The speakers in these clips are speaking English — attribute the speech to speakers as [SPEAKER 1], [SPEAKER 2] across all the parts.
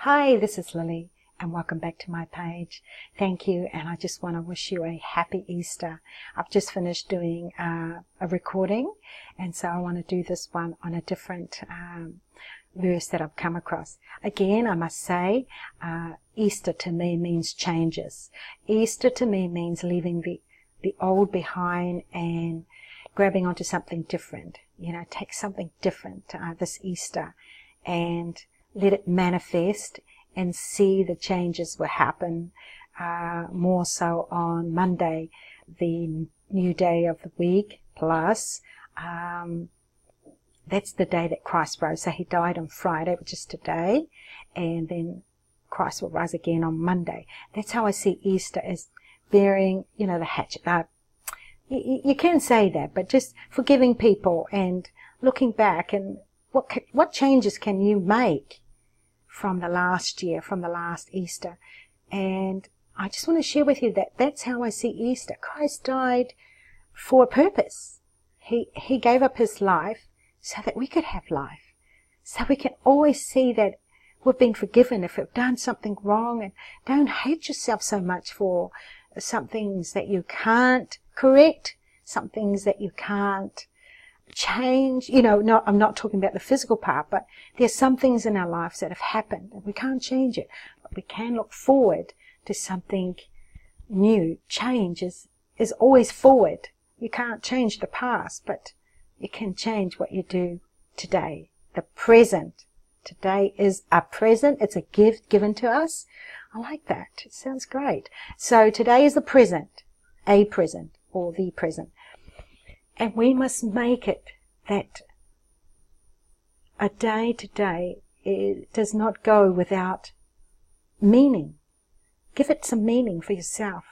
[SPEAKER 1] Hi, this is Lily, and welcome back to my page. Thank you, and I just want to wish you a happy Easter. I've just finished doing a recording, and so I want to do this one on a different verse that I've come across. Again, I must say, Easter to me means changes. Easter to me means leaving the old behind and grabbing onto something different. Take something different this Easter and let it manifest and see the changes will happen more so on Monday, the new day of the week, plus that's the day that Christ rose. So he died on Friday, which is today, and then Christ will rise again on Monday. That's how I see Easter, as bearing, the hatchet. You can say that, but just forgiving people and looking back and what changes can you make from the last year, from the last Easter. And I just want to share with you that that's how I see Easter. Christ died for a purpose. He gave up his life so that we could have life. So we can always see that we've been forgiven if we've done something wrong, and don't hate yourself so much for some things that you can't correct, some things that you can't change. I'm not talking about the physical part, but there's some things in our lives that have happened and we can't change it, but we can look forward to something new. Change is always forward. You can't change the past, but you can change what you do today. The present. Today is a present. It's a gift given to us. I like that. It sounds great. So today is the present, a present, or the present. And we must make it that a day today does not go without meaning. Give it some meaning for yourself.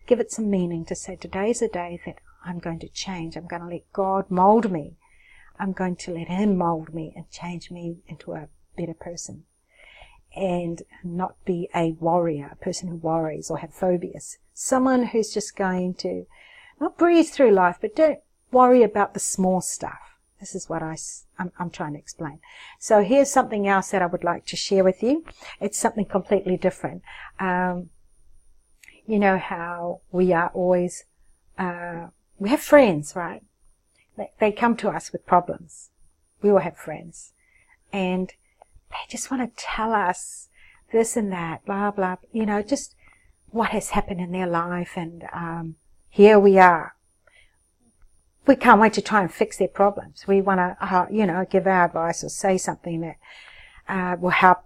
[SPEAKER 1] Give it some meaning to say, today is a day that I'm going to change. I'm going to let God mold me. I'm going to let him mold me and change me into a better person. And not be a warrior, a person who worries or have phobias. Someone who's just going to not breeze through life, but don't worry about the small stuff. This is what I'm trying to explain. So here's something else that I would like to share with you. It's something completely different. You know how we are always, we have friends, right? They come to us with problems. We all have friends. And they just want to tell us this and that, blah, blah, just what has happened in their life. And here we are. We can't wait to try and fix their problems. We want to, give our advice or say something that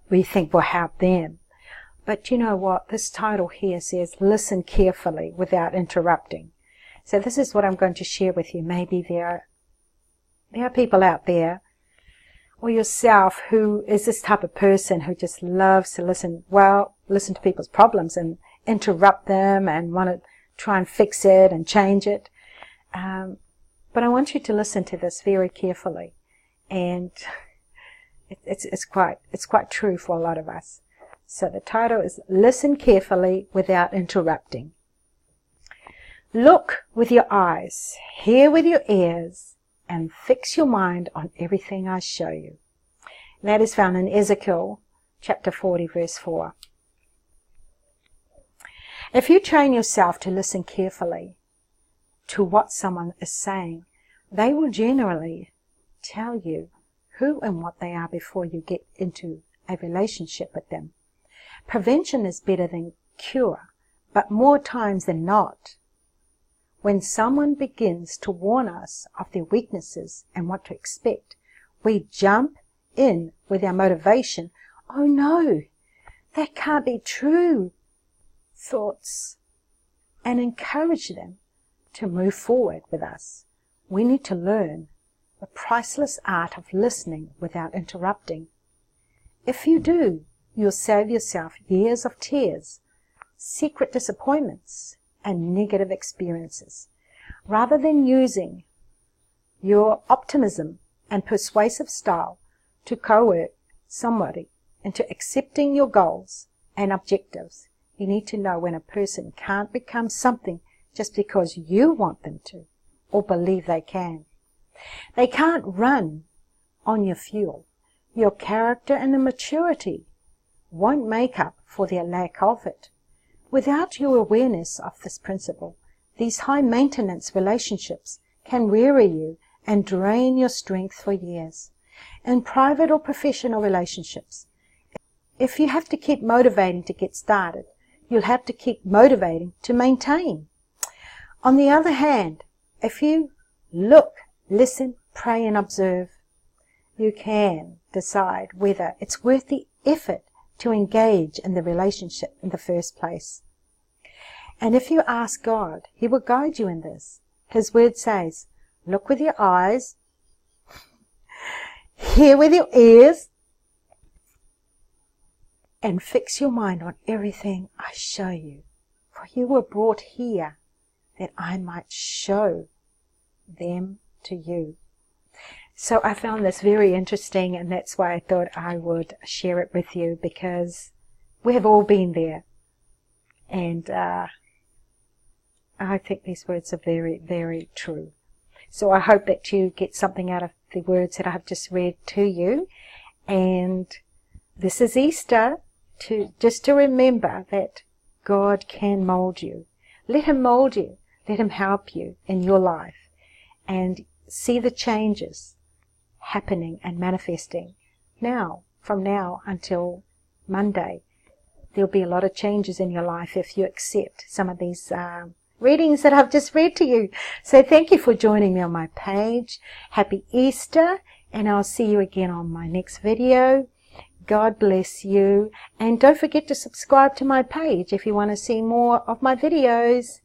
[SPEAKER 1] we think will help them. But you know what? This title here says, listen carefully without interrupting. So this is what I'm going to share with you. Maybe there are people out there, or yourself, who is this type of person who just loves to listen to people's problems and interrupt them and want to try and fix it and change it. But I want you to listen to this very carefully, and it's quite true for a lot of us. So the title is Listen Carefully Without Interrupting. Look with your eyes, hear with your ears, and fix your mind on everything I show you. That is found in Ezekiel chapter 40, verse 4. If you train yourself to listen carefully to what someone is saying, they will generally tell you who and what they are before you get into a relationship with them. Prevention is better than cure, but more times than not, when someone begins to warn us of their weaknesses and what to expect, we jump in with our motivation, oh no, that can't be true, thoughts, and encourage them to move forward with us. We need to learn the priceless art of listening without interrupting. If you do, you'll save yourself years of tears, secret disappointments, and negative experiences. Rather than using your optimism and persuasive style to coerce somebody into accepting your goals and objectives, you need to know when a person can't become something just because you want them to or believe they can. They can't run on your fuel, your character, and the maturity won't make up for their lack of it. Without your awareness of this principle, these high-maintenance relationships can weary you and drain your strength for years. In private or professional relationships, if you have to keep motivating to get started, you'll have to keep motivating to maintain. On the other hand, if you look, listen, pray and observe, you can decide whether it's worth the effort to engage in the relationship in the first place. And if you ask God, He will guide you in this. His word says, look with your eyes, hear with your ears, and fix your mind on everything I show you. For you were brought here that I might show them to you. So I found this very interesting, and that's why I thought I would share it with you, because we have all been there. And I think these words are very, very true. So I hope that you get something out of the words that I've just read to you. And this is Easter, just to remember that God can mold you. Let Him mold you. Let Him help you in your life. And see the changes happening and manifesting now, from now until Monday. There'll be a lot of changes in your life if you accept some of these readings that I've just read to you. So thank you for joining me on my page. Happy Easter, and I'll see you again on my next video. God bless you, and don't forget to subscribe to my page if you want to see more of my videos.